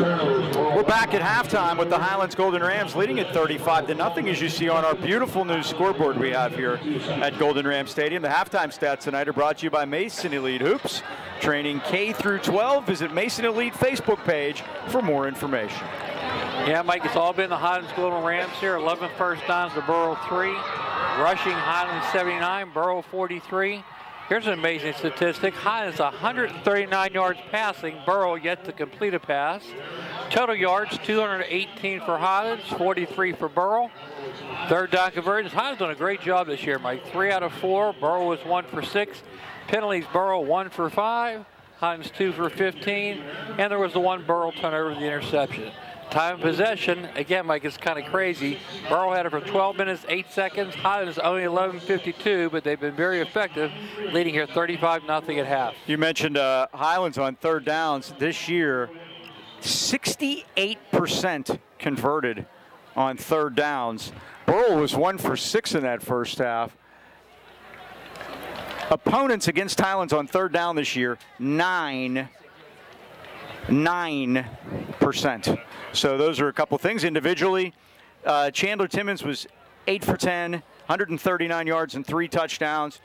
We're back at halftime with the Highlands Golden Rams leading at 35-0, as you see on our beautiful new scoreboard we have here at Golden Ram Stadium. The halftime stats tonight are brought to you by Mason Elite Hoops. Training K through 12. Visit Mason Elite Facebook page for more information. Yeah, Mike, it's all been the Highlands Golden Rams here. 11 first downs to Burrell 3. Rushing Highlands 79, Burrell 43. Here's an amazing statistic. Highlands 139 yards passing, Burrell yet to complete a pass. Total yards 218 for Highlands, 43 for Burrell. Third down conversions. Highlands done a great job this year, Mike. 3 out of 4. Burrell was 1 for 6. Penalties, Burrell 1 for 5. Highlands 2 for 15. And there was the one Burrell turnover, the interception. Time of possession, again, Mike, it's kind of crazy. Burrell had it for 12 minutes, 8 seconds. Highlands only 11:52, but they've been very effective, leading here 35-0 at half. You mentioned Highlands on third downs this year. 68% converted on third downs. Burrell was 1 for 6 in that first half. Opponents against Highlands on third down this year, 9%. So those are a couple things. Individually, Chandler Timmons was 8 for 10, 139 yards and 3 touchdowns.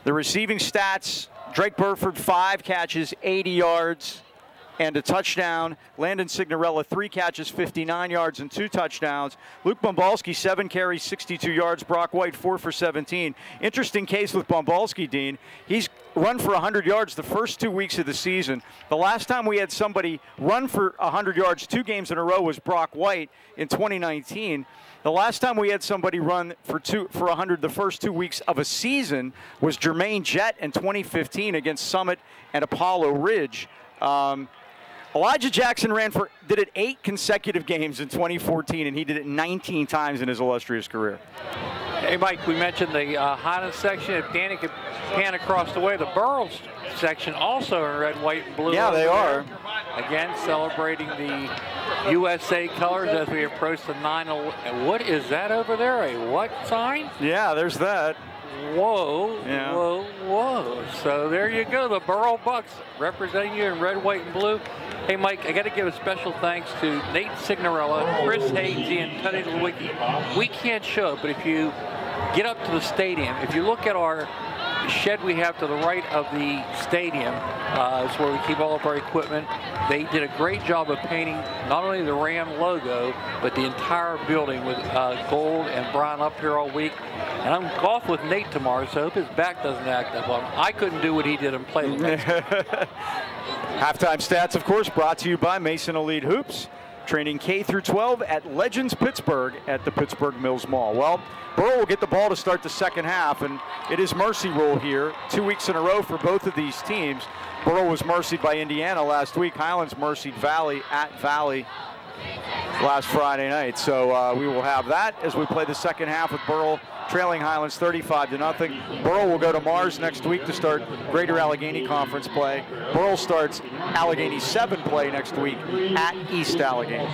The receiving stats, Drake Burford, 5 catches, 80 yards and a touchdown. Landon Signorella, 3 catches, 59 yards and 2 touchdowns. Luke Bombalski, 7 carries, 62 yards. Brock White, 4 for 17. Interesting case with Bombalski, Dean. He's run for 100 yards the first 2 weeks of the season. The last time we had somebody run for 100 yards 2 games in a row was Brock White in 2019. The last time we had somebody run for 100 the first 2 weeks of a season was Jermaine Jett in 2015 against Summit and Apollo Ridge. Elijah Jackson did it 8 consecutive games in 2014, and he did it 19 times in his illustrious career. Hey, Mike, we mentioned the Highlands section. If Danny could pan across the way, the Burrell section also in red, white, and blue. Yeah, they are. Again, celebrating the USA colors as we approach the 9/11. What is that over there? A what sign? Yeah, there's that. Whoa, yeah. Whoa, whoa. So there you go, the Burrell Bucks representing you in red, white, and blue. Hey, Mike, I got to give a special thanks to Nate Signorella, Chris Hayes, and Tony Lewicki. We can't show it, but if you get up to the stadium, if you look at our shed we have to the right of the stadium, it's where we keep all of our equipment. They did a great job of painting not only the Ram logo, but the entire building with gold and brown up here all week. And I'm golf with Nate tomorrow, so I hope his back doesn't act up on him. I couldn't do what he did and play. Halftime stats, of course, brought to you by Mason Elite Hoops. Training K through 12 at Legends Pittsburgh at the Pittsburgh Mills Mall. Well, Burrell will get the ball to start the second half, and it is mercy rule here. 2 weeks in a row for both of these teams. Burrell was mercied by Indiana last week. Highlands mercied Valley at Valley last Friday night. So we will have that as we play the second half with Burrell trailing Highlands 35-0. Burrell will go to Mars next week to start Greater Allegheny Conference play. Burrell starts Allegheny 7 play next week at East Allegheny.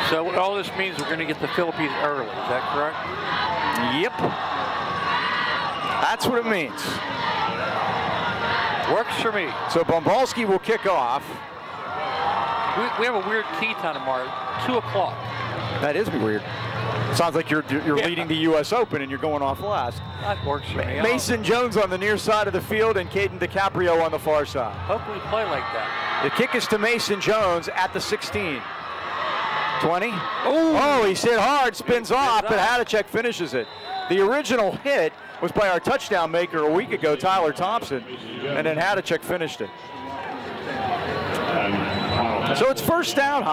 So what all this means, we're going to get the Philippines early, is that correct? Yep. That's what it means. Works for me. So Bombalski will kick off. We have a weird tee time tomorrow, 2 o'clock. That is weird. Sounds like you're leading the U.S. Open and you're going off last. That works for me. Mason Jones on the near side of the field and Caden DiCaprio on the far side. Hope we play like that. The kick is to Mason Jones at the 16. 20. Oh, he's hit hard, spins off, but Hadachek finishes it. The original hit was by our touchdown maker a week ago, Tyler Thompson, and then Hadachek finished it. So it's first down,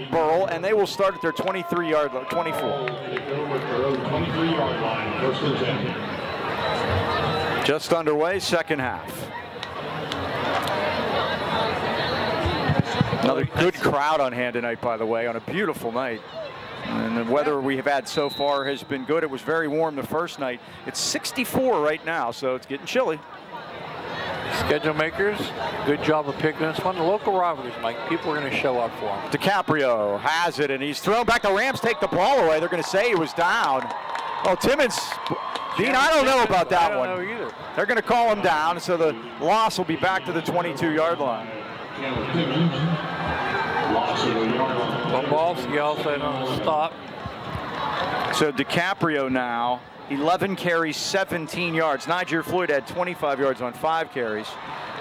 Burrell, and they will start at their 23-yard line, 24. 23-yard line, first and 10. Just underway, second half. Another good crowd on hand tonight, by the way, on a beautiful night. And the weather we have had so far has been good. It was very warm the first night. It's 64 right now, so it's getting chilly. Schedule makers, good job of picking this one. The local rivalries, Mike, people are going to show up for him. DiCaprio has it, and he's thrown back. The Rams take the ball away. They're going to say he was down. Oh, Timmons. Dean, I don't know about that one. I don't know either. They're going to call him down, so the loss will be back to the 22-yard line. Bobalski also in on the stop. So DiCaprio now, 11 carries, 17 yards. Niger Floyd had 25 yards on 5 carries.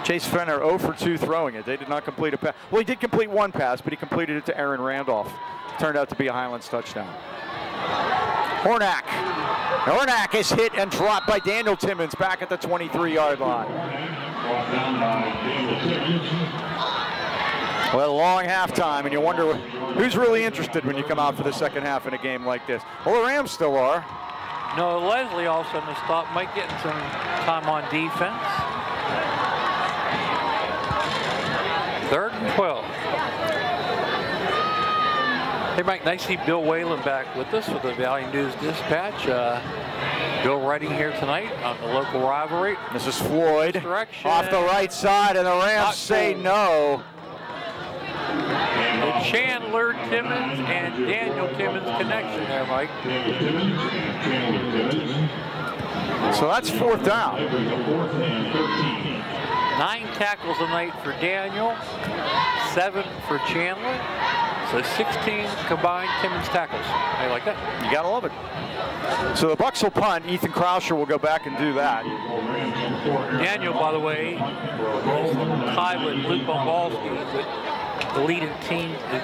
Chase Fenner 0 for 2 throwing it. They did not complete a pass. Well, he did complete one pass, but he completed it to Aaron Randolph. Turned out to be a Highlands touchdown. Hornak. Hornak is hit and dropped by Daniel Timmons back at the 23-yard line. Well, long halftime, and you wonder who's really interested when you come out for the second half in a game like this. Well, the Rams still are. No, Leslie also in the stop. Mike getting some time on defense. 3rd and 12. Hey, Mike, nice to see Bill Whalen back with us for the Valley News Dispatch. Bill writing here tonight on the local rivalry. This is Floyd off the right side, and the Rams say no. The Chandler Timmons and Daniel Timmons connection there, Mike. So that's 4th down. 9 tackles a night for Daniel, 7 for Chandler. So 16 combined Timmons tackles. How you like that? You gotta love it. So the Bucs will punt. Ethan Krauscher will go back and do that. Daniel, by the way, tied with Luke Bobalski, but the leading team in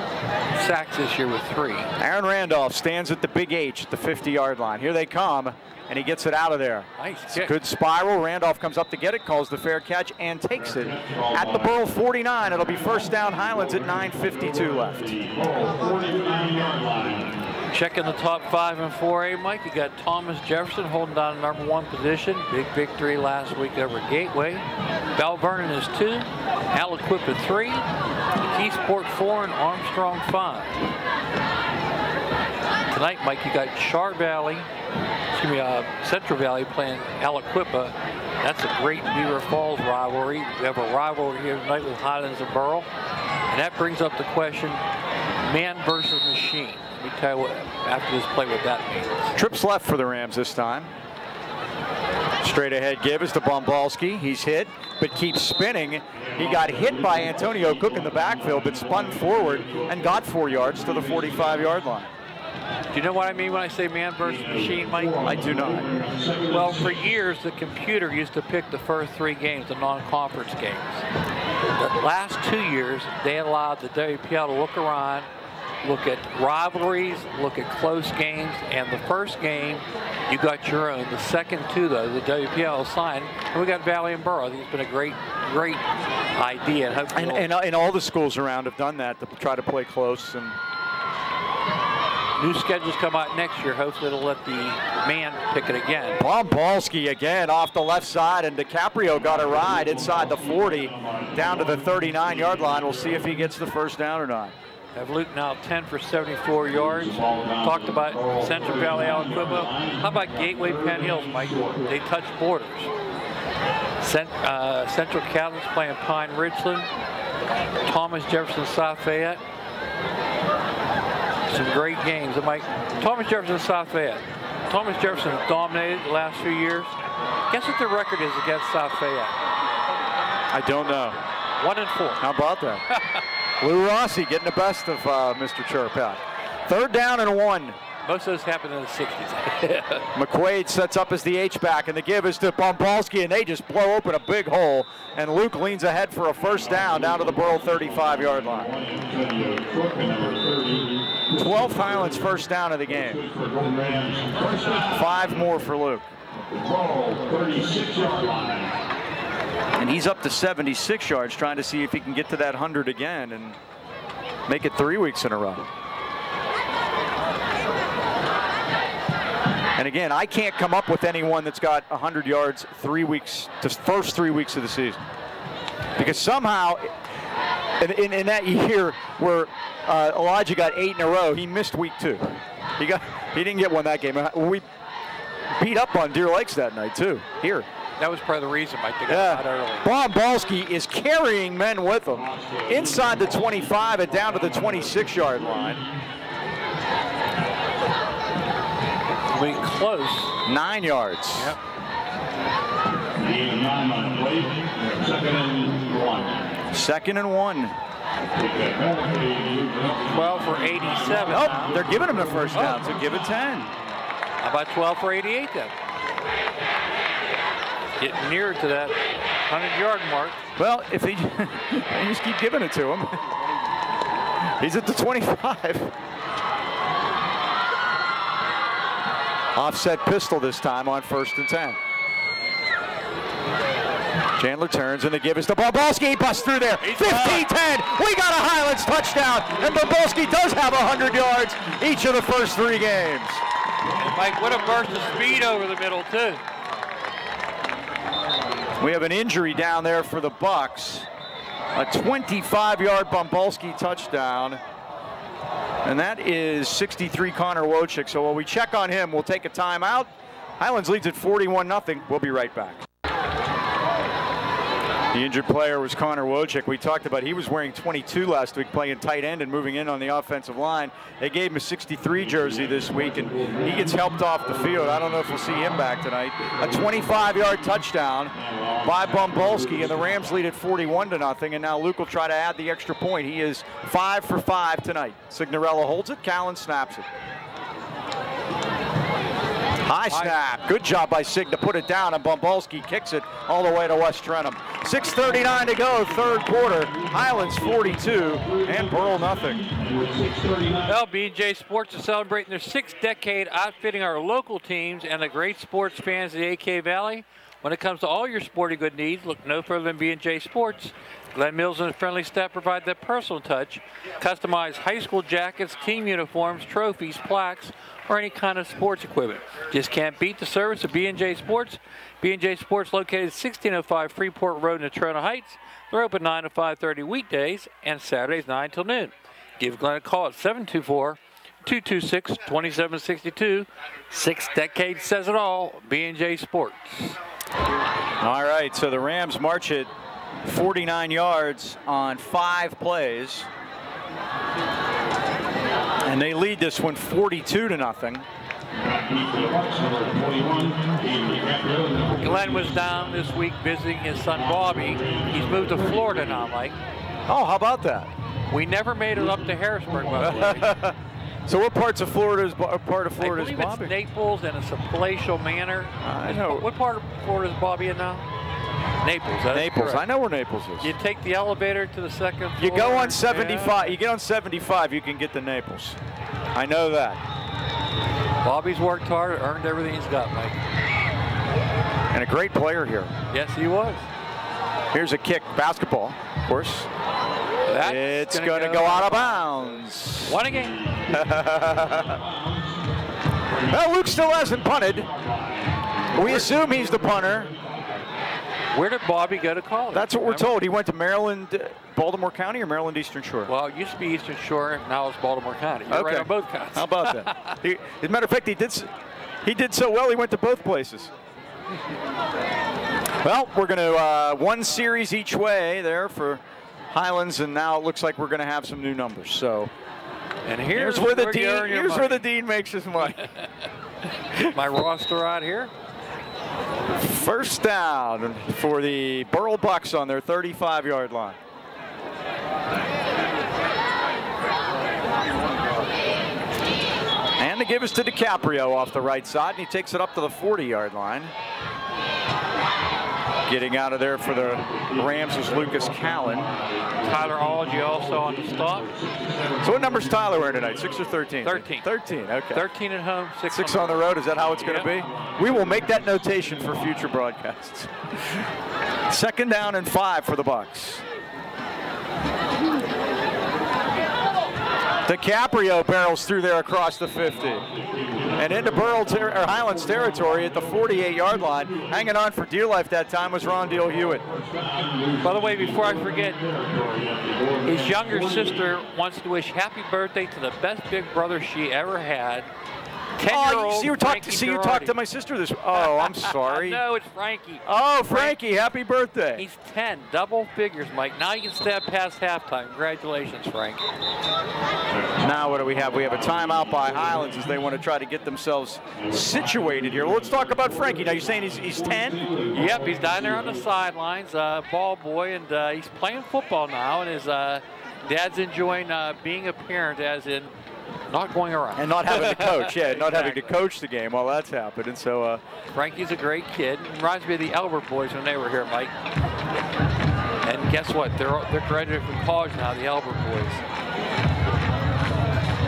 sacks this year with 3. Aaron Randolph stands at the big H at the 50-yard line. Here they come, and he gets it out of there. Nice kick. Good spiral. Randolph comes up to get it, calls the fair catch, and takes it at the Burrell 49. It'll be first down Highlands at 9:52 left. Checking the top 5 in 4A, Mike. You got Thomas Jefferson holding down the #1 position. Big victory last week over Gateway. Bell Vernon is 2. Aliquippa 3. Keysport 4 and Armstrong 5. Tonight, Mike, you got Central Valley playing Aliquippa. That's a great Beaver Falls rivalry. We have a rivalry here tonight with Highlands and Burrell. And that brings up the question, man versus machine. Let me tell you what, after this play, what that means. Trips left for the Rams this time. Straight ahead give is to Bombalski. He's hit, but keeps spinning. He got hit by Antonio Cook in the backfield, but spun forward and got 4 yards to the 45-yard line. Do you know what I mean when I say man versus machine, Mike? I do not. Well, for years, the computer used to pick the first 3 games, the non-conference games. The last 2 years, they allowed the WPL to look around, look at rivalries, look at close games, and the first game, you got your own. The second 2, though, the WPL signed, and we got Valley and Burrell. I think it's been a great idea. And, hopefully and all the schools around have done that to try to play close. And new schedules come out next year. Hopefully it'll let the man pick it again. Bombalski again off the left side, and DiCaprio got a ride inside the 40 down to the 39-yard line. We'll see if he gets the first down or not. Have Luke now 10 for 74 yards. Talked about Central Valley, Aliquippa. How about Gateway, Penn Hills, Mike? They touch borders. Central Catholics playing Pine Richland. Thomas Jefferson, South Fayette. Some great games. Mike, Thomas Jefferson, South Fayette. Thomas Jefferson has dominated the last few years. Guess what their record is against South Fayette? I don't know. 1-4. How about that? Lou Rossi getting the best of Mr. Churpak. 3rd down and 1. Most of those happened in the 60s. McQuaid sets up as the H-back, and the give is to Bombalski, and they just blow open a big hole. And Luke leans ahead for a first down to the Burrell 35-yard line. 12th Highlands first down of the game. 5 more for Luke. And he's up to 76 yards, trying to see if he can get to that 100 again and make it 3 weeks in a row. And again, I can't come up with anyone that's got 100 yards 3 weeks, the first 3 weeks of the season. Because somehow, in that year where Elijah got 8 in a row, he missed week 2. He didn't get one that game. We beat up on Deer Lakes that night too. Here. That was part of the reason, Mike. They got out early. Bombalski is carrying men with him inside the 25 and down to the 26-yard line. Wait, close. 9 yards. Yep. 2nd and 1. 12 for 87. Oh, they're giving him the first down, so give it 10. How about 12 for 88 then? Getting nearer to that 100-yard mark. Well, if he you just keep giving it to him. He's at the 25. Offset pistol this time on 1st and 10. Chandler turns and the give is to Bobulski. He busts through there. 15-10. We got a Highlands touchdown. And Bobulski does have 100 yards each of the first 3 games. And Mike, what a burst of speed over the middle, too. We have an injury down there for the Bucks. A 25-yard Bobulski touchdown. And that is 63 Connor Wojcik. So while we check on him, we'll take a timeout. Highlands leads at 41-0. We'll be right back. The injured player was Connor Wojcik. We talked about he was wearing 22 last week, playing tight end and moving in on the offensive line. They gave him a 63 jersey this week, and he gets helped off the field. I don't know if we'll see him back tonight. A 25-yard touchdown by Bobulski, and the Rams lead at 41-0. And now Luke will try to add the extra point. He is 5 for 5 tonight. Signorella holds it. Callan snaps it. High snap. Good job by Sig to put it down, and Bobulski kicks it all the way to West Trentham. 6:39 to go, 3rd quarter. Highlands 42 and Burrell nothing. Well, B&J Sports is celebrating their 6th decade outfitting our local teams and the great sports fans of the AK Valley. When it comes to all your sporting good needs, look no further than B&J Sports. Glenn Mills and his friendly staff provide that personal touch. Customized high school jackets, team uniforms, trophies, plaques, or any kind of sports equipment. Just can't beat the service of B&J Sports. B&J Sports located at 1605 Freeport Road in Natrona Heights. They're open 9 to 5:30 weekdays and Saturdays 9 till noon. Give Glenn a call at 724-226-2762. 6 decades says it all. B&J Sports. All right, so the Rams march it 49 yards on 5 plays. And they lead this one 42-0. Glenn was down this week visiting his son Bobby. He's moved to Florida now, Mike. Oh, how about that? We never made it up to Harrisburg, by the way. So what part of Florida is I Bobby? believe it's Naples, and it's a palatial manor. I know. What part of Florida is Bobby in now? Naples. Naples. Correct. I know where Naples is. You take the elevator to the 2nd floor. You go on 75. You get on 75, you can get to Naples. I know that. Bobby's worked hard, earned everything he's got, Mike. And a great player here. Yes, he was. Here's a kick, basketball, of course. It's going to go out of bounds. One again. Well, Luke still hasn't punted. We assume he's the punter. Where did Bobby go to college? That's what we're told. He went to Maryland, Baltimore County, or Maryland Eastern Shore? Well, it used to be Eastern Shore, now it's Baltimore County. You're right on both counts. How about that? As a matter of fact, he did so well, he went to both places. Well, we're going to one series each way there for Highlands, and now it looks like we're going to have some new numbers. So, and here's where the dean makes his money. Get my roster out here. First down for the Burrell Bucks on their 35-yard line. And the give is to DiCaprio off the right side, and he takes it up to the 40-yard line. Getting out of there for the Rams is Lucas Callan. Tyler Algie also on the stop. So what number's Tyler wearing tonight, 6 or 13? 13. 13, okay. 13 at home, 6 on the road. Is that how it's going to be? We will make that notation for future broadcasts. 2nd down and 5 for the Bucks. DiCaprio barrels through there across the 50. And into Highlands territory at the 48-yard line. Hanging on for dear life that time was Rondale Hewitt. By the way, before I forget, his younger sister wants to wish happy birthday to the best big brother she ever had. 10-year-old you talked to my sister this. Oh, I'm sorry. No, it's Frankie. Oh, Frankie, happy birthday. He's 10, double figures, Mike. Now you can step past halftime. Congratulations, Frank. Now what do we have? We have a timeout by Highlands as they want to try to get themselves situated here. Well, let's talk about Frankie. Now, you're saying he's 10? Yep, he's down there on the sidelines, ball boy, and he's playing football now, and his Dad's enjoying being a parent, as in not going around. And not having to coach, yeah, not having to Exactly. coach the game while that's happening. So Frankie's a great kid. Reminds me of the Albert boys when they were here, Mike. And guess what? They're graduating from college now, the Albert boys.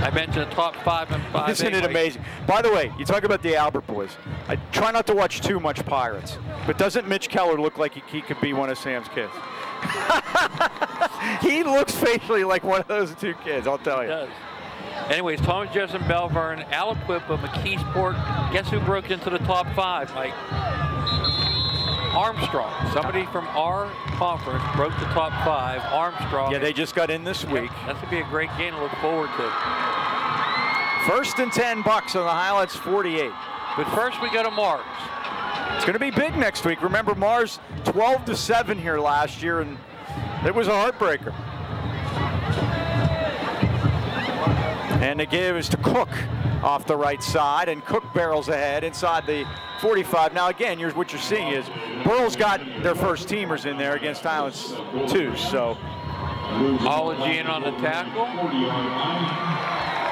I mentioned the top 5 and 5. isn't it amazing? By the way, you talk about the Albert boys. I try not to watch too much Pirates, but doesn't Mitch Keller look like he could be one of Sam's kids? He looks facially like one of those 2 kids, I'll tell you. He does. Anyways, Thomas Jefferson, Belvern, Aliquippa, McKeesport. Guess who broke into the top 5, Mike? Armstrong. Somebody from our conference broke the top 5. Armstrong. Yeah, they just got in this week. That's going to be a great game to look forward to. 1st and 10 Bucks on the Highlands 48. But first we go to Mars. It's going to be big next week. Remember, Mars 12-7 here last year, and it was a heartbreaker. And the give is to Cook off the right side, and Cook barrels ahead inside the 45. Now again, what you're seeing is Burrell's got their first teamers in there against Highlands too. So Ology in on the tackle.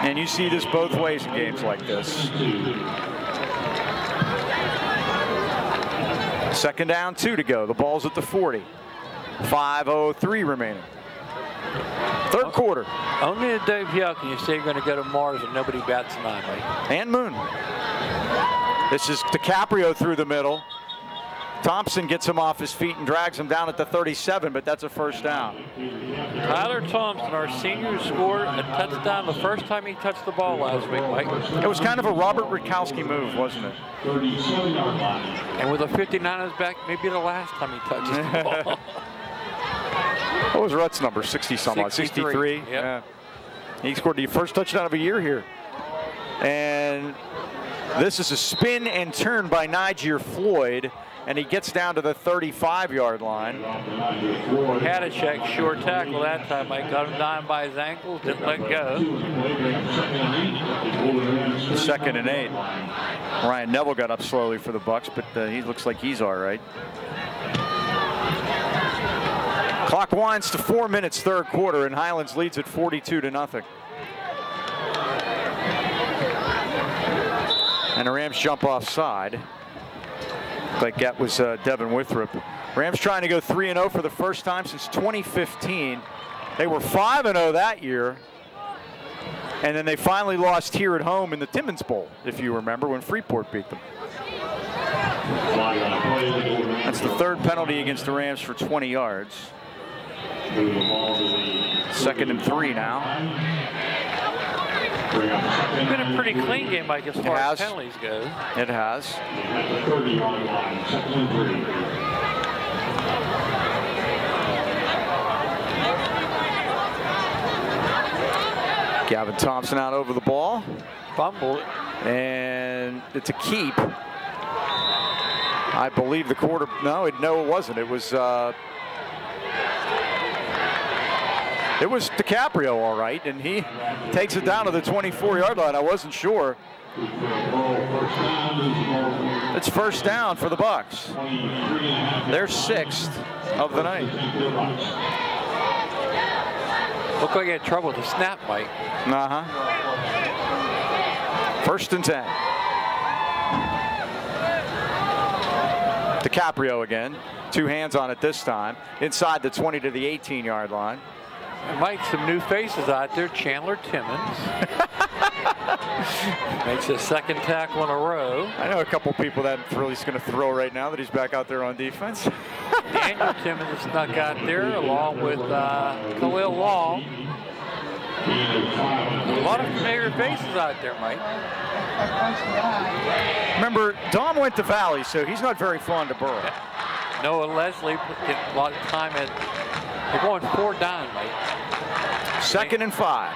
And you see this both ways in games like this. 2nd down, 2 to go. The ball's at the 40. 5:03 remaining. 3rd quarter. Only to Dave Hill can you say you're going to go to Mars and nobody bats an eye, Mike. And Moon. This is DiCaprio through the middle. Thompson gets him off his feet and drags him down at the 37, but that's a 1st down. Tyler Thompson, our senior, scored a touchdown the first time he touched the ball last week, Mike. It was kind of a Robert Rutkowski move, wasn't it? 37-yard line. And with a 59 on his back, maybe the last time he touches the ball. What was Rutt's number? 60-some odd. 63. Yep. Yeah. He scored the first touchdown of a year here. And this is a spin and turn by Niger Floyd, and he gets down to the 35-yard line. Had a check, short tackle that time. Mike got him down by his ankles, didn't let go. 2nd and 8. Ryan Neville got up slowly for the Bucks, but he looks like he's all right. Clock winds to 4 minutes, 3rd quarter, and Highlands leads at 42-0. And the Rams jump offside. Like that was Devin Withrop. Rams trying to go 3-0 for the first time since 2015. They were 5-0 that year. And then they finally lost here at home in the Timmins Bowl, if you remember, when Freeport beat them. That's the 3rd penalty against the Rams for 20 yards. 2nd and 3 now. It's been a pretty clean game, Mike, as far as penalties go. It has. 30-yard line, 2nd and 3. Gavin Thompson out over the ball. Fumbled. And it's a keep. I believe the quarter. No, it wasn't. It was DiCaprio, all right, and he takes it down to the 24-yard line. I wasn't sure. It's 1st down for the Bucks. They're 6th of the night. Looked like he had trouble with the snap, Mike. 1st and 10. DiCaprio again. 2 hands on it this time. Inside the 20 to the 18-yard line. Mike, some new faces out there. Chandler Timmons makes his 2nd tackle in a row. I know a couple people that really is going to throw right now that he's back out there on defense. Daniel Timmons snuck out there along with Khalil Long. A lot of familiar faces out there, Mike. Remember, Dom went to Valley, so he's not very fond of Burrell. Noah Leslie put a lot of time in. They're going 4 down, Mike. 2nd and 5.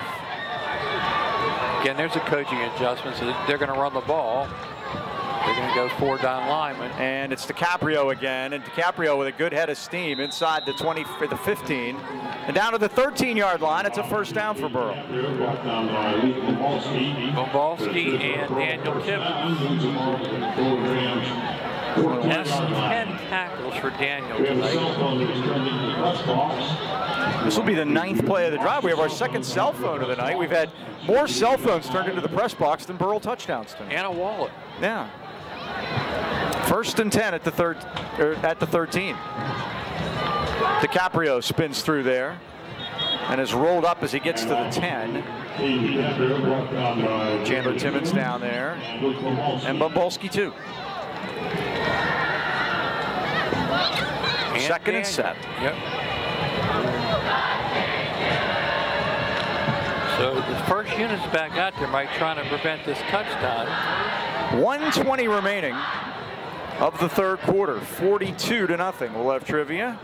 Again, there's a coaching adjustment, so they're going to run the ball. They're going to go 4 down linemen. And it's DiCaprio again, and DiCaprio with a good head of steam inside the 20 for the 15. And down to the 13-yard line, it's a 1st down for Burrell. Bobalski and Daniel Timmons. That's 10 tackles for Daniel tonight. This will be the 9th play of the drive. We have our 2nd cell phone of the night. We've had more cell phones turned into the press box than Burrell touchdowns tonight. And a wallet. Yeah. 1st and 10 at the 13. DiCaprio spins through there and is rolled up as he gets to the 10. Chandler Timmons down there, and Bumbolski too. And 2nd and 7. Yep. So the first unit's back out there, Mike, trying to prevent this touchdown. 1:20 remaining of the 3rd quarter. 42-0. We'll have trivia.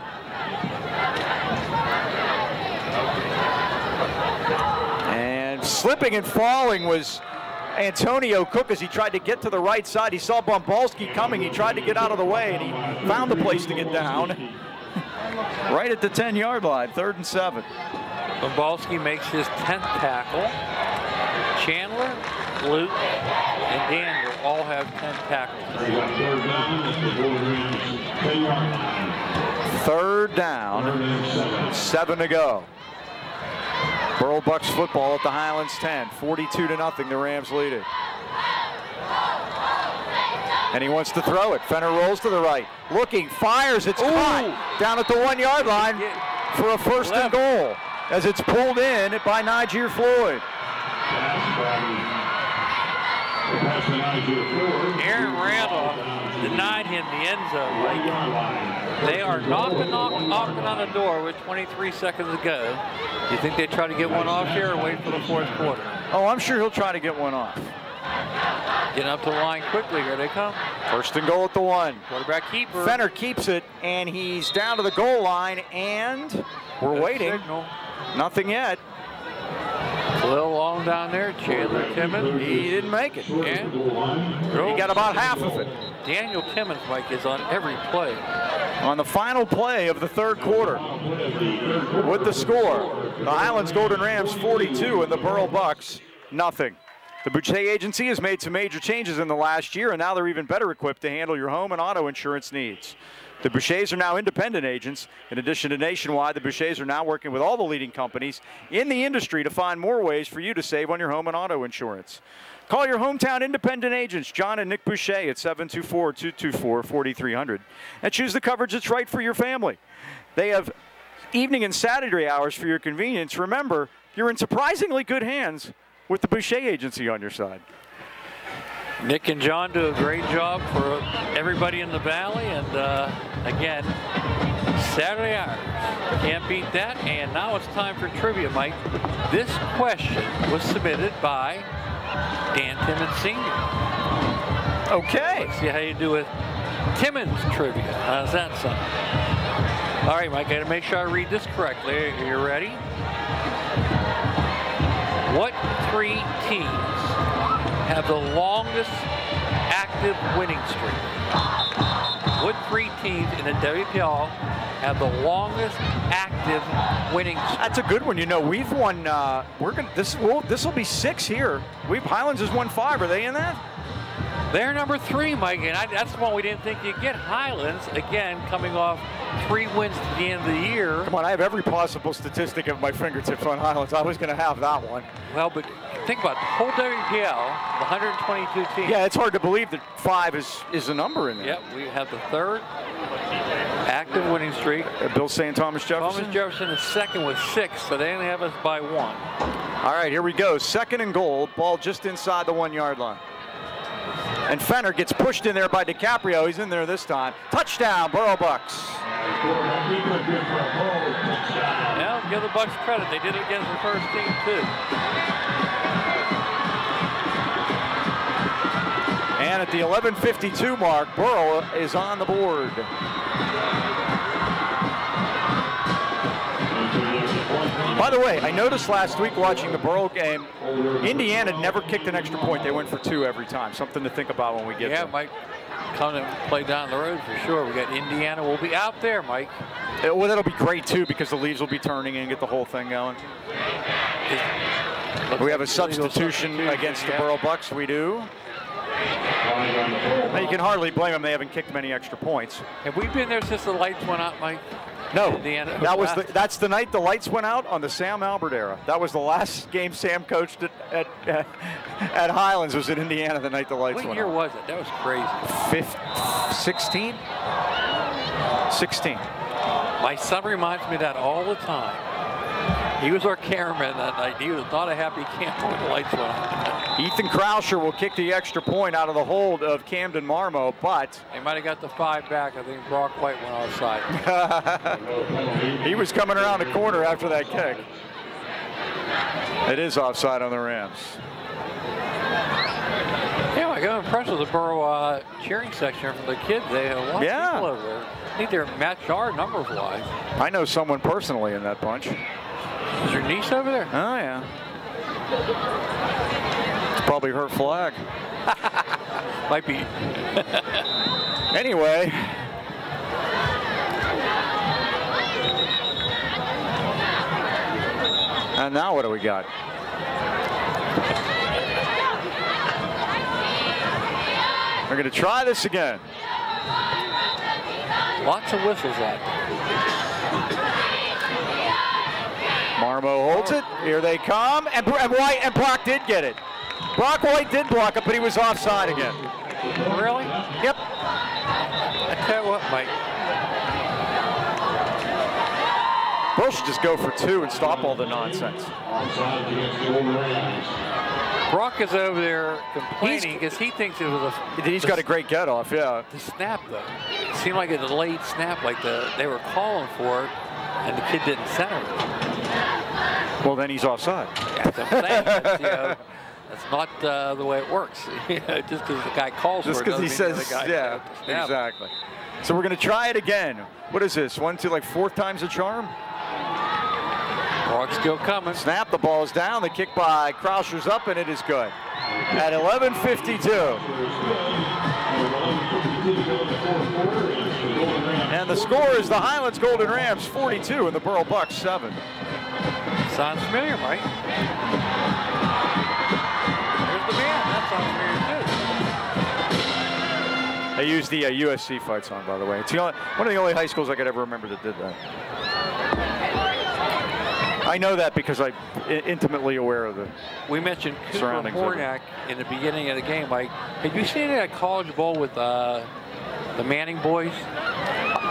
And slipping and falling was Antonio Cook as he tried to get to the right side. He saw Bumbolski coming. He tried to get out of the way, and he found a place to get down. Right at the 10-yard line, 3rd and 7. Bumbolski makes his 10th tackle. Chandler, Luke, and Daniel all have 10 tackles. 3rd down, 7 to go. Burrell Bucks football at the Highlands 10, 42-0. The Rams lead it. And he wants to throw it. Fenner rolls to the right, looking, fires, it's caught down at the 1-yard line for a 1st and goal as it's pulled in by Niger Floyd. Aaron Randall denied him the end zone. Like, they are knocking on the door with 23 seconds to go. Do you think they try to get one off here or wait for the 4th quarter? Oh, I'm sure he'll try to get one off. Getting up to the line quickly. Here they come. 1st and goal at the 1. Quarterback keeper. Fenner keeps it, and he's down to the goal line, and we're waiting. Signal. Nothing yet. It's a little long down there. Chandler Timmons. He didn't make it. And he got about half of it. Daniel Timmons, Mike, is on every play. On the final play of the 3rd quarter, with the score, the Highlands Golden Rams 42 and the Burrell Bucks nothing. The Boucher Agency has made some major changes in the last year, and now they're even better equipped to handle your home and auto insurance needs. The Bouchers are now independent agents. In addition to Nationwide, the Bouchers are now working with all the leading companies in the industry to find more ways for you to save on your home and auto insurance. Call your hometown independent agents, John and Nick Boucher, at 724-224-4300, and choose the coverage that's right for your family. They have evening and Saturday hours for your convenience. Remember, you're in surprisingly good hands with the Boucher Agency on your side. Nick and John do a great job for everybody in the Valley, and again, Saturday hours. Can't beat that. And now it's time for trivia, Mike. This question was submitted by Dan Timmons Sr. Okay. Let's see how you do with Timmons trivia. How's that sound? All right, Mike, I gotta make sure I read this correctly. Are you ready? What 3 teams have the longest active winning streak? What 3 teams in the WPL have the longest active winning streak? That's a good one. You know, we've won. This will be 6 here. Highlands has won 5. Are they in that? They're number 3, Mike, and that's the one we didn't think you'd get. Highlands, again, coming off 3 wins at the end of the year. Come on, I have every possible statistic at my fingertips on Highlands. I was going to have that one. Well, but think about it. The whole WPL, 122 teams. Yeah, it's hard to believe that 5 is a number in there. Yep, we have the 3rd active winning streak. Bill St. Thomas Jefferson? Thomas Jefferson is 2nd with 6, so they only have us by 1. All right, here we go. 2nd and goal. Ball just inside the 1-yard line. And Fenner gets pushed in there by DiCaprio. He's in there this time. Touchdown, Burrell Bucks. Now, give the Bucks credit. They did it against the first team, too. And at the 11:52 mark, Burrell is on the board. By the way, I noticed last week watching the Burrell game, Indiana never kicked an extra point. They went for 2 every time. Something to think about when we get there. Yeah, Mike, come and play down the road for sure. We got Indiana. We'll be out there, Mike. Well, that'll be great, too, because the leaves will be turning and get the whole thing going. We have a substitution against the Burrell Bucks. We do. Now, you can hardly blame them. They haven't kicked many extra points. Have we been there since the lights went out, Mike? No, that that's the night the lights went out on the Sam Albert era. That was the last game Sam coached at Highlands. Was in Indiana the night the lights went out. What year was it? That was crazy. 16? 16. My son reminds me of that all the time. He was our cameraman that night. He was not a happy camper when the lights went on. Ethan Krauscher will kick the extra point out of the hold of Camden Marmo, but they might have got the 5 back. I think Brock White went offside. He was coming around the corner after that kick. It is offside on the Rams. Yeah, I got impressed with the Burrell cheering section from the kids. They have a lot of people over there. I think they're matched our numbers wise. I know someone personally in that bunch. Is your niece over there? Oh, yeah. It's probably her flag. Might be. Anyway. And now what do we got? We're going to try this again. Lots of whistles out there. Marmo holds it. Here they come. And Brock did get it. Brock White did block it, but he was offside again. Really? Yep. I tell you what, Mike. Burrell should just go for 2 and stop all the nonsense. Brock is over there complaining because he thinks it was a... He's got a great get-off, yeah. The snap, though. It seemed like a delayed snap, like they were calling for it, and the kid didn't center it. Well, then he's offside. That's what I'm saying. That's not the way it works. Just because the guy calls just for it doesn't mean the other guy yeah, exactly. So we're going to try it again. What is this? 1, 2, like 4th time's a charm? Brock's still coming. Snap, the ball is down. The kick by Krauscher's up, and it is good. At 11:52. And the score is the Highlands Golden Rams 42 and the Burrell Bucks 7. Sounds familiar, Mike. There's the band. That sounds familiar, too. They used the USC fight song, by the way. It's the only, one of the only high schools I could ever remember that did that. I know that because I'm intimately aware of the We mentioned Cooper Hornack in the beginning of the game. Mike, have you seen that College Bowl with the Manning boys?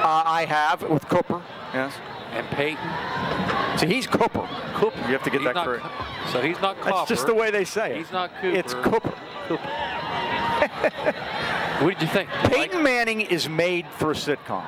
I have, with Cooper, yes. And Peyton. So he's Cooper. Cooper. You have to get that correct. So he's not Cooper. That's just the way they say it. He's not Cooper. It's Cooper. Cooper. What did you think? Peyton Manning is made for a sitcom.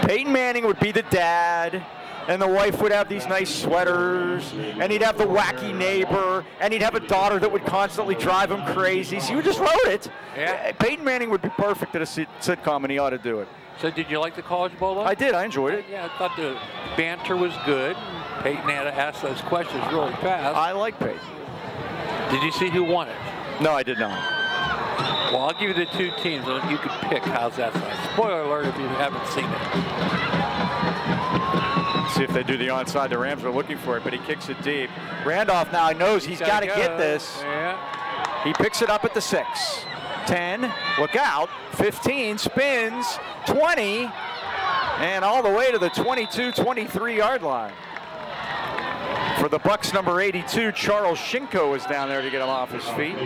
Peyton Manning would be the dad, and the wife would have these nice sweaters, and he'd have the wacky neighbor, and he'd have a daughter that would constantly drive him crazy. So you just wrote it. Yeah. Peyton Manning would be perfect at a sitcom, and he ought to do it. So did you like the College Bowl, though? I did. I enjoyed it. Yeah, I thought the banter was good. Peyton had to ask those questions really fast. I like Peyton. Did you see who won it? No, I did not. Well, I'll give you the 2 teams, and you can pick. How's that sound? Spoiler alert if you haven't seen it. See if they do the onside. The Rams are looking for it, but he kicks it deep. Randolph now knows he's got to get this. Yeah. He picks it up at the 6. 10, look out, 15, spins, 20, and all the way to the 22, 23-yard line. For the Bucks, number 82, Charles Shinko is down there to get him off his feet.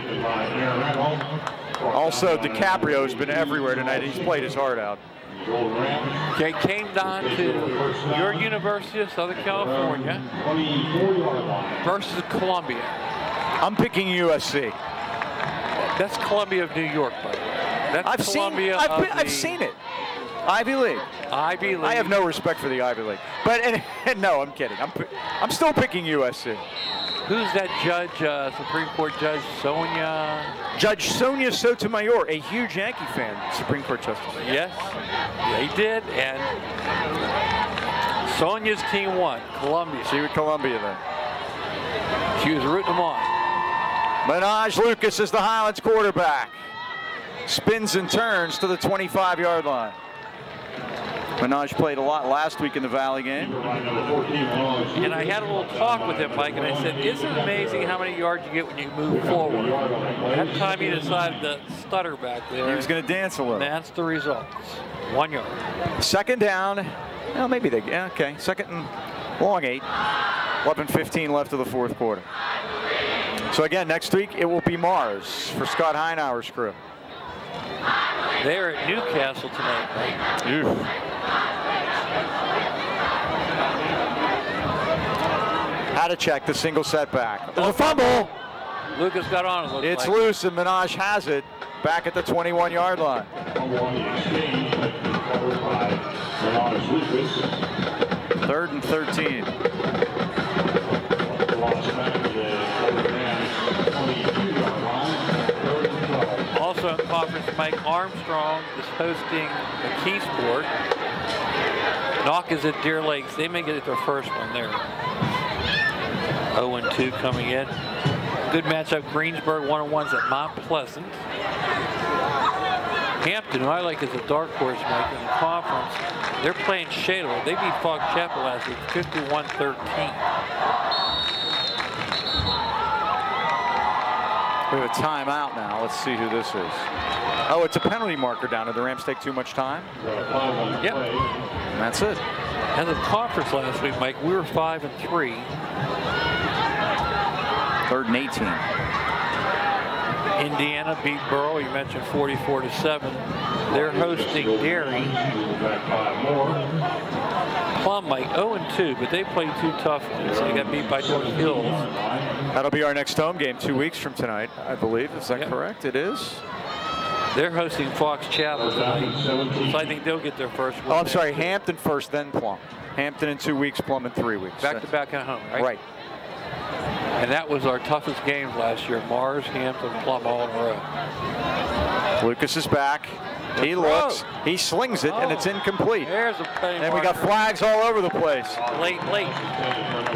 Also, DiCaprio has been everywhere tonight. He's played his heart out. Okay, came down to your University of Southern California versus Columbia. I'm picking USC. That's Columbia of New York, by the way. That's I've seen it. Ivy League. Ivy League. I have no respect for the Ivy League. But and no, I'm kidding. I'm still picking USC. Who's that judge, Supreme Court Judge Sonia? Judge Sonia Sotomayor, a huge Yankee fan, Supreme Court Justice. Yes, they did, and Sonia's team won, Columbia. She was Columbia then. She was rooting them on. Minaj Lucas is the Highlands quarterback. Spins and turns to the 25-yard line. Minaj played a lot last week in the Valley game. And I had a little talk with him, Mike, and I said, isn't it amazing how many yards you get when you move forward? That time he decided to stutter back there. He was going to dance a little. That's the results. 1 yard. Second down. Well, maybe they, yeah, okay. Second and long 8. 11:15 left of the fourth quarter. So again, next week it will be Mars for Scott Heinauer's crew. They're at Newcastle tonight, right? Oof. How to check the single setback. There's a fumble. Lucas got on it, looks It's like. loose, and Minaj has it back at the 21-yard line. Third and 13. Also in conference, Mike Armstrong is hosting the Keysport. Knock is at Deer Lakes. They may get their first one there. 0-2 coming in. Good matchup. Greensburg 1-1's at Mount Pleasant. Hampton, who I like as a dark horse, Mike, in the conference, they're playing Shadle. They beat Fog Chapel last week, 51-13. We have a timeout now. Let's see who this is. Oh, it's a penalty marker down. Did the Rams take too much time? Yep. And that's it. As a conference last week, Mike, we were 5-3. Third and 18. Indiana beat Burrell. You mentioned 44-7. They're hosting Derry. Plum, Mike, 0-2, but they played 2 tough ones. They got beat by North Hills. That'll be our next home game 2 weeks from tonight, I believe. Is that correct? It is. They're hosting Fox Chapel tonight, so I think they'll get their first win. Oh, I'm sorry. Hampton first, then Plum. Hampton in 2 weeks, Plum in 3 weeks. Back to back at home, right? Right. And that was our toughest games last year. Mars, Hampton, Plum all in a row. Lucas is back. He looks. He slings it, and it's incomplete. There's a penalty And we got marker. flags all over the place. Late.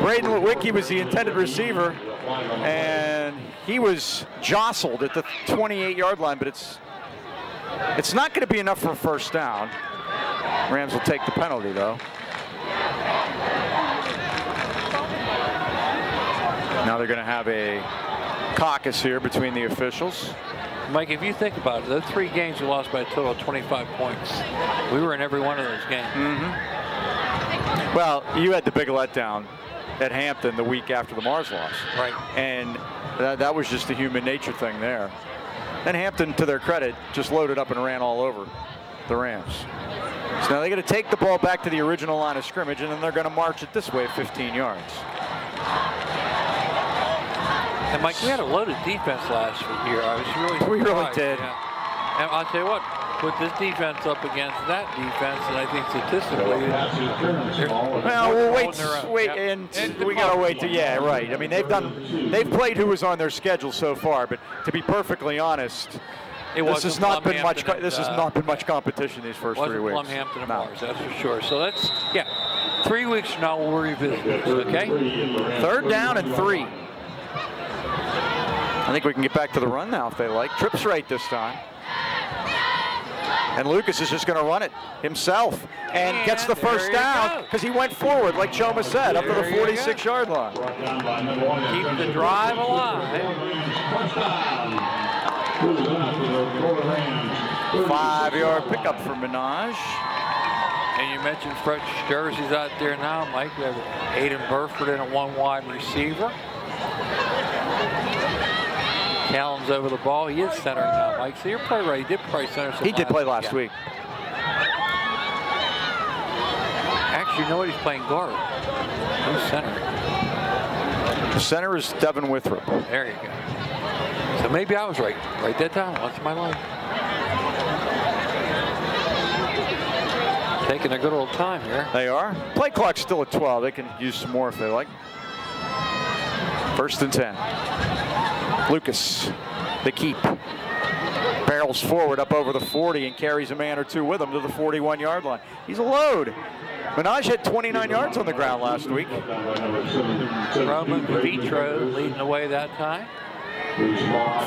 Braden Lewicki was the intended receiver, and he was jostled at the 28-yard line, but it's not going to be enough for a first down. Rams will take the penalty, though. Now they're going to have a caucus here between the officials. Mike, if you think about it, those 3 games we lost by a total of 25 points. We were in every one of those games. Mm-hmm. Well, you had the big letdown at Hampton the week after the Mars loss. Right. And that was just a human nature thing there. And Hampton, to their credit, just loaded up and ran all over the Rams. So now they're going to take the ball back to the original line of scrimmage, and then they're going to march it this way 15 yards. And Mike, we had a loaded defense last year. I was really surprised. We really did. Yeah. And I'll tell you what, put this defense up against that defense, and I think statistically, well, we'll wait, yeah. and we gotta wait to, yeah, right. I mean, they've played who was on their schedule so far, but to be perfectly honest, this has not been much competition these first 3 weeks. Plumhampton and Mars, that's for sure. So that's 3 weeks from now we'll revisit this. Okay. Third down and 3. I think we can get back to the run now if they like. Trips right this time. And Lucas is just going to run it himself and gets the first down because he went forward, like Choma said, up to the 46-yard line. Keep the drive alive. 5-yard pickup for Minaj. And you mentioned fresh jerseys out there now, Mike. We have Aiden Burford in a 1 wide receiver. Callum's over the ball. He is centering now, Mike. So you're probably right. He did play center. He did play last week. Actually, you know what? He's playing guard. Who's centering? The center is Devin Withrop. There you go. So maybe I was right. Right that time. Once in my life. Taking a good old time here. They are. Play clock's still at 12. They can use some more if they like. First and 10. Lucas, the keep. Barrels forward up over the 40 and carries a man or two with him to the 41-yard line. He's a load. Minaj had 29 yards on the ground last week. Roman Vitro leading the way that time.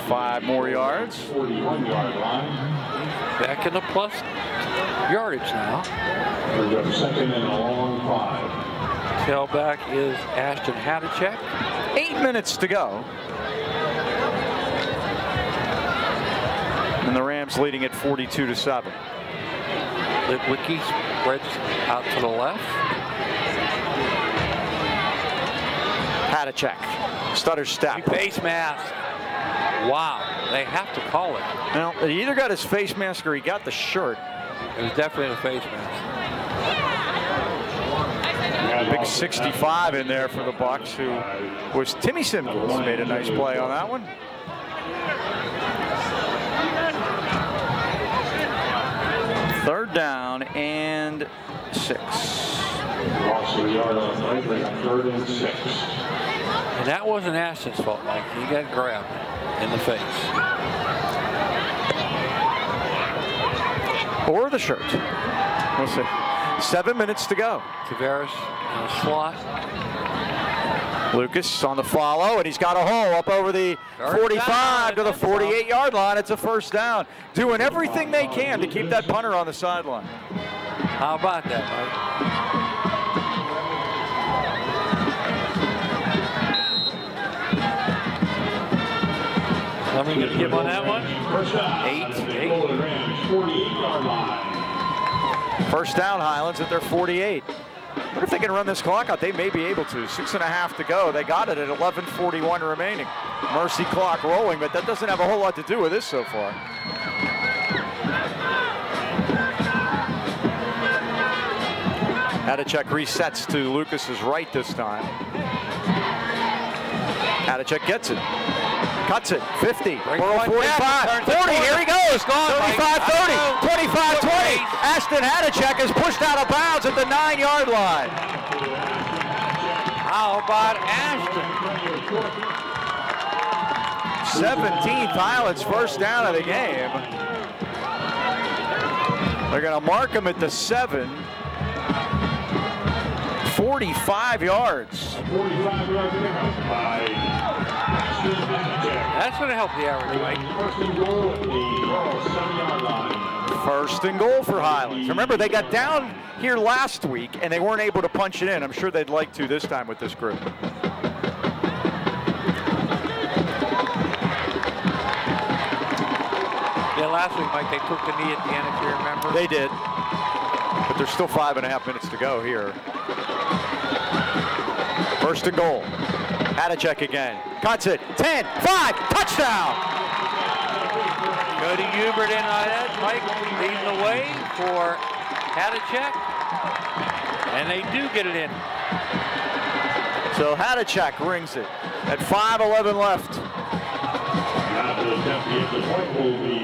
5 more yards. Back in the plus. yardage now. Second and a long 5. Tailback is Ashton Hadachek. 8 minutes to go. And the Rams leading at 42-7. Litwicky spreads out to the left. Hadachek, stutter step. Face mask. Wow, they have to call it. Now, he either got his face mask or he got the shirt. It was definitely a face mask. Big 65 in there for the Bucks, who was Timmy Simmons. Made a nice play on that one. Third down and 6. Lost a yard on third and 6. And that wasn't Ashton's fault, Mike. He got grabbed in the face. Or the shirt. We'll see. 7 minutes to go. Tavares in the slot. Lucas on the follow, and he's got a hole up over the 45 to the 48-yard line. It's a first down. Doing everything they can to keep that punter on the sideline. How about that, Mike? Somebody going to give on that one? 8. 48-yard line. First down, Highlands at their 48. What if they can run this clock out? They may be able to. 6.5 to go. They got it at 11:41 remaining. Mercy clock rolling, but that doesn't have a whole lot to do with this so far. Hadachek resets to Lucas's right this time. Hadachek gets it. Cuts it. 50. Burrell 45. 40. Here he goes. 35, 30. 25, 20. Ashton Hadachek is pushed out of bounds at the 9-yard line. How about Ashton? 17th Highlands first down of the game. They're going to mark him at the 7. 45 yards. 45 yards by That's going to help the average, Mike. First and goal at the 7-yard line. First and goal for Highlands. Remember, they got down here last week, and they weren't able to punch it in. I'm sure they'd like to this time with this group. Yeah, last week, Mike, they took the knee at the end, if you remember. They did. But there's still 5.5 minutes to go here. First and goal. Hadachek again. Cuts it. 10, 5, touchdown! Cody Hubert in on that. Mike leading the way for Hadachek. And they do get it in. So Hadachek rings it at 5:11 left. Now the attempt to get the point will be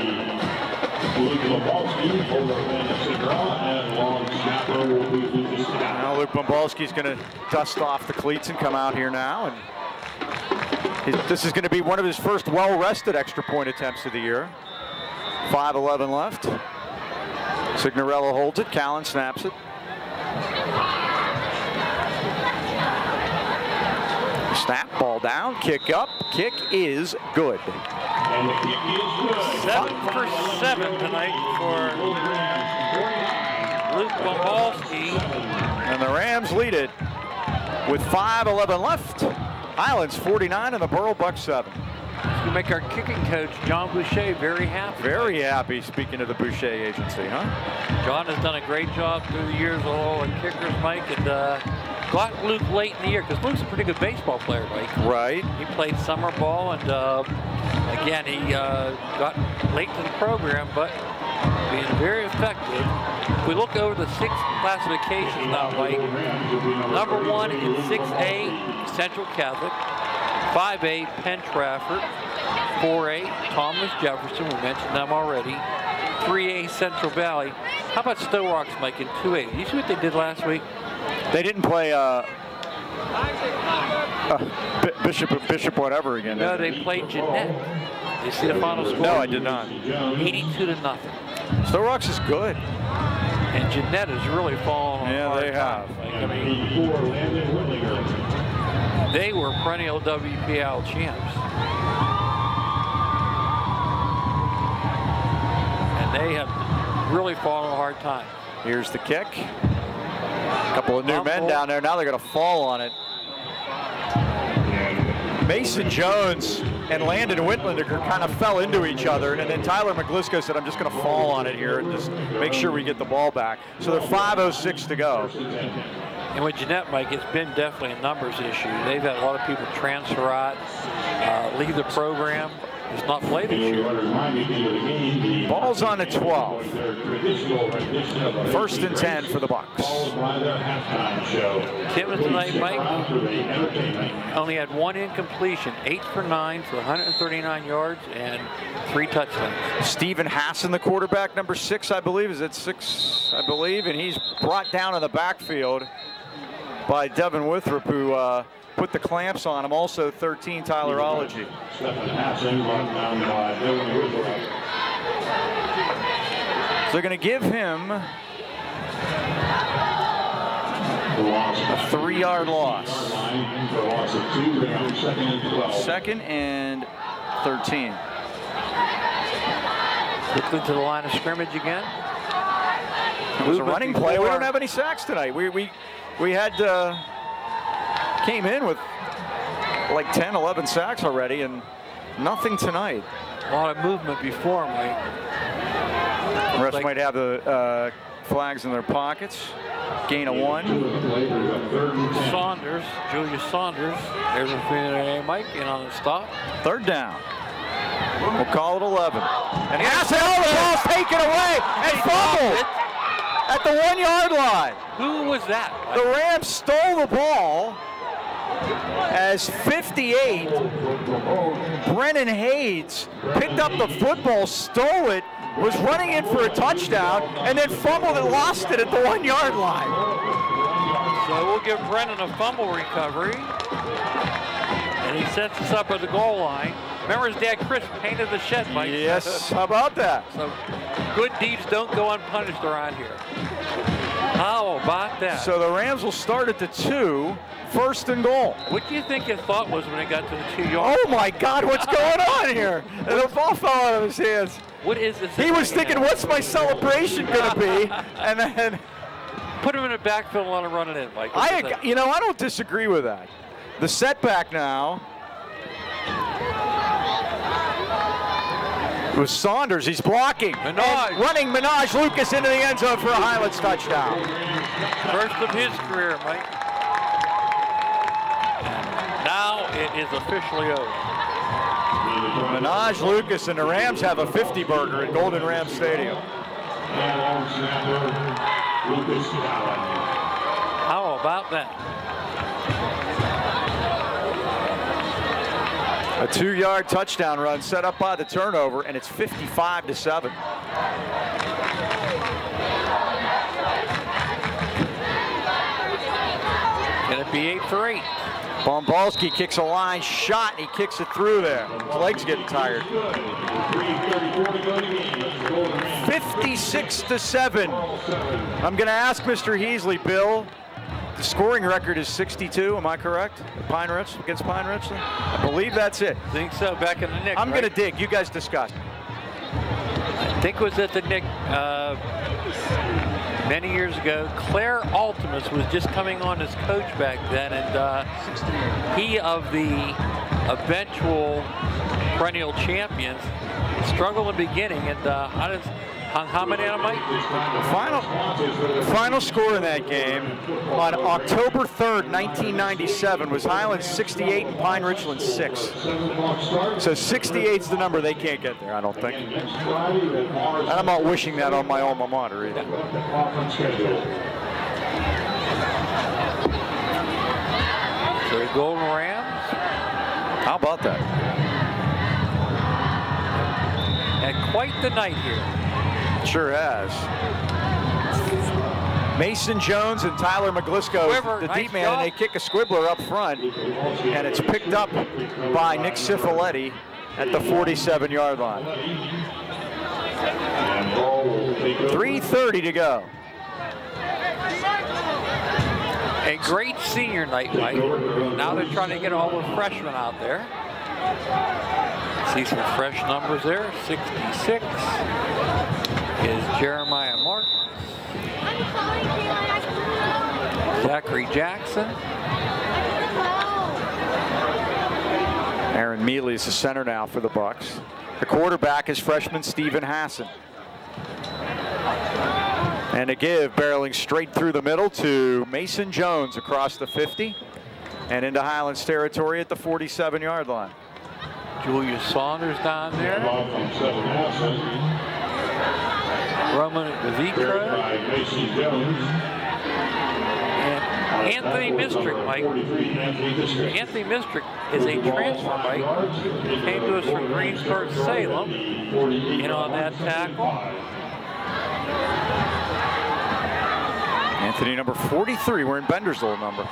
Luke Bobalski over and long snapper will be Lucas. Now Luke Bombalski's going to dust off the cleats and come out here now. And this is going to be one of his first well-rested extra point attempts of the year. 5:11 left. Signorello holds it. Callan snaps it. Snap, ball down, kick up. Kick is good. And the kick is good. 7 for 7 tonight for Luke Bombalski. And the Rams lead it with 5:11 left. Highlands 49 and the Burrell Bucks 7. You make our kicking coach, John Boucher, very happy. Very happy, speaking of the Boucher agency, huh? John has done a great job through the years with all the kickers, Mike, and got Luke late in the year, because Luke's a pretty good baseball player, Mike. Right. He played summer ball, and again, he got late to the program, but being very effective. If we look over the 6 classifications now, Mike, number 1 in 6A, Central Catholic. 5A, Penn Trafford. 4A, Thomas Jefferson. We mentioned them already. 3A, Central Valley. How about Stowe Rocks, Mike, in 2A? Did you see what they did last week? They didn't play Bishop whatever again. No, they played Jeanette. Did you see the final score? No, I did not. 82-0. Stowe Rocks is good. And Jeanette has really fallen on Yeah, hard they have. times. Like, I mean, they were perennial WPL champs. And they have really fallen a hard time. Here's the kick. A couple of new men down there. Now they're going to fall on it. Mason Jones and Landon Whitlander kind of fell into each other, and then Tyler McGlisco said, I'm just going to fall on it here and just make sure we get the ball back. So they're 5:06 to go. And with Jeanette, Mike, it's been definitely a numbers issue. They've had a lot of people transfer out, leave the program. It's not played this year. Ball's on the 12. 1st and 10 for the Bucks. Timmons tonight, Mike, only had 1 incompletion, 8 for 9 for 139 yards and 3 touchdowns. Stephen Hassan, the quarterback, number 6, I believe. Is it 6, I believe? And he's brought down in the backfield by Devin Withrop, who put the clamps on him. Also 13, Tylerology. So they're going to give him a 3-yard loss. 2nd and 13. Quickly to the line of scrimmage again. It was a running play. We don't have any sacks tonight. We had came in with like 10, 11 sacks already, and nothing tonight. A lot of movement before, Mike. The refs might have the flags in their pockets. Gain of 1. Saunders, Julius Saunders. There's a free Mike in on the stop. 3rd down. We'll call it 11. And the ball's taken away and fumbled at the 1-yard line. Who was that? The Rams stole the ball as 58, Brennan Hayes picked up the football, stole it, was running in for a touchdown, and then fumbled and lost it at the 1-yard line. So we'll give Brennan a fumble recovery. And he sets us up at the goal line. Remember his dad, Chris, painted the shed, Mike. Yes, how about that? So good deeds don't go unpunished around here. How about that? So the Rams will start at the 2, 1st and goal. What do you think his thought was when he got to the 2-yard? Oh my God, what's going on here? And the ball fell out of his hands. What is this? He was thinking, what's my celebration gonna be? And then put him in the backfield and let him run it in, Mike. I don't disagree with that. The setback now. It was Saunders, he's blocking. Minaj. Running Minaj Lucas into the end zone for a Highlands touchdown. First of his career, Mike. Now it is officially over. Minaj Lucas and the Rams have a 50 burger at Golden Ram Stadium. How about that? A 2-yard touchdown run set up by the turnover, and it's 55-7. Can it be 8 for 8? Bombalski kicks a line shot, and he kicks it through there. His leg's getting tired. 56-7. I'm going to ask Mr. Heasley, Bill. The scoring record is 62, am I correct? Pine Ridge, against Pine Ridge? I believe that's it. I think so, back in the Nick. I'm going to dig, you guys discuss. I think it was at the Nick many years ago. Claire Altimus was just coming on as coach back then, and he of the eventual perennial champions struggled in the beginning, and how many on Mike? The final score in that game on October 3rd, 1997 was Highlands 68 and Pine Ridgeland 6. So 68's the number they can't get there, I don't think. And I'm not wishing that on my alma mater either. So the Golden Rams. How about that? Had quite the night here. Sure has. Mason Jones and Tyler McGlisco, the deep man, and they kick a squibbler up front, and it's picked up by Nick Cifoletti at the 47-yard line. 3:30 to go. A great senior night, Mike. Now they're trying to get all the freshmen out there. See some fresh numbers there, 66, is Jeremiah Martin, Zachary Jackson, Aaron Mealy is the center now for the Bucks. The quarterback is freshman Stephen Hassan. And a give, barreling straight through the middle to Mason Jones across the 50 and into Highlands territory at the 47-yard line. Julius Saunders down there. Roman Vitro. And Anthony Mistrick, Mike. Anthony Mistrick is a transfer, Mike. He came to us from Greensburg, Salem. In on that tackle. Anthony, number 43, we're in Bender's old number.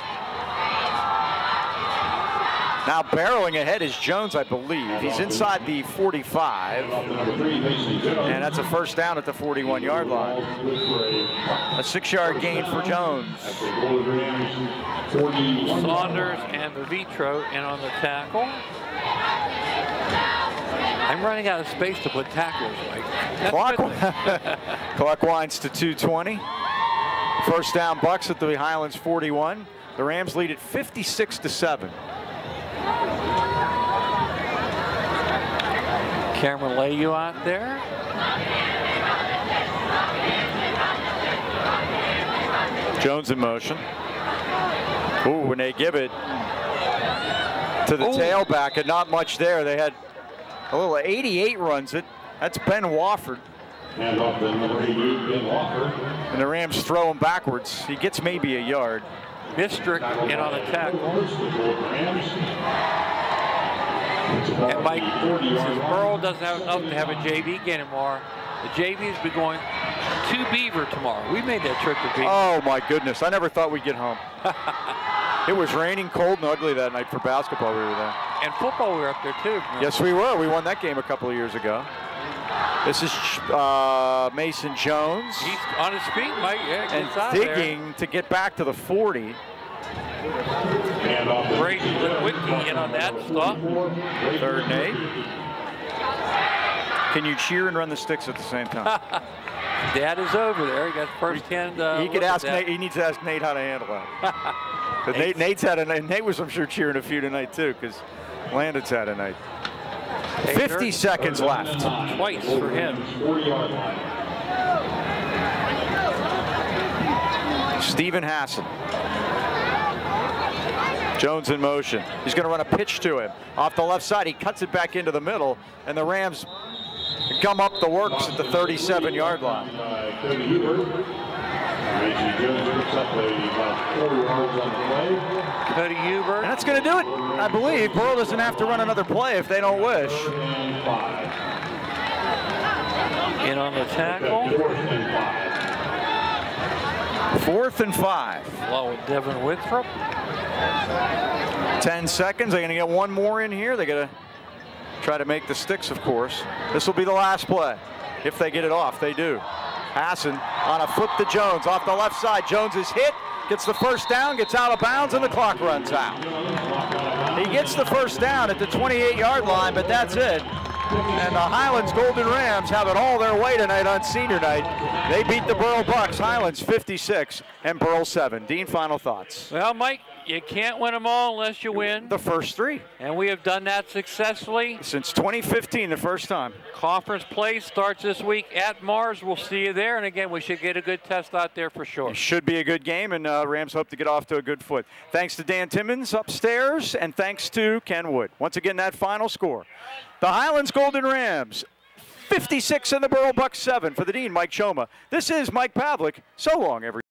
Now barreling ahead is Jones, I believe. He's inside the 45. And that's a first down at the 41-yard line. A 6-yard gain for Jones. Saunders and the Vitro in on the tackle. I'm running out of space to put tacklers, Mike. Clock winds to 2:20. First down Bucks at the Highlands 41. The Rams lead it 56-7. Cameron Layu out there. Jones in motion. Ooh, when they give it to the tailback, and not much there. They had a little 88 runs it. That's Ben Wofford. And off the number 88, Ben Walker. And the Rams throw him backwards. He gets maybe a yard. Mistrick in on the tackle. And Mike, since Burrell doesn't have enough to have a JV game anymore, the JV's be going to Beaver tomorrow. We made that trip to Beaver. Oh my goodness, I never thought we'd get home. It was raining, cold, and ugly that night for basketball. We were there. And football, we were up there too. Yes, we were. We won that game a couple of years ago. This is Mason Jones. He's on his feet, Mike. Yeah, and digging to get back to the 40. Great Litwicky in on that stop. 3rd and 8. Can you cheer and run the sticks at the same time? Dad is over there. He got first-hand. He could ask Nate. He needs to ask Nate how to handle that. Nate's had a night. Nate was, I'm sure, cheering a few tonight too, because Landon's had a night. 50 seconds left. Twice for him. Stephen Hassan. Jones in motion. He's going to run a pitch to him. Off the left side, he cuts it back into the middle, and the Rams gum up the works at the 37-yard line. Cody Hubert. And that's going to do it, I believe. Burrell doesn't have to run another play if they don't wish. In on the tackle. 4th and 5. Along with Devin Withrop. 10 seconds. They're going to get one more in here. They're going to try to make the sticks, of course. This will be the last play. If they get it off, they do. Hassan on a flip to Jones off the left side. Jones is hit, gets the first down, gets out of bounds, and the clock runs out. He gets the first down at the 28-yard line, but that's it. And the Highlands Golden Rams have it all their way tonight on senior night. They beat the Burrell Bucks, Highlands 56 and Burrell 7. Dean, final thoughts. Well, Mike, you can't win them all unless you win the first 3. And we have done that successfully. Since 2015, the first time. Conference play starts this week at Mars. We'll see you there. And again, we should get a good test out there for sure. It should be a good game, and Rams hope to get off to a good foot. Thanks to Dan Timmons upstairs, and thanks to Ken Wood. Once again, that final score. The Highlands Golden Rams, 56 and the Burrell Bucks 7. For the Dean, Mike Choma. This is Mike Pavlik. So long, everyone.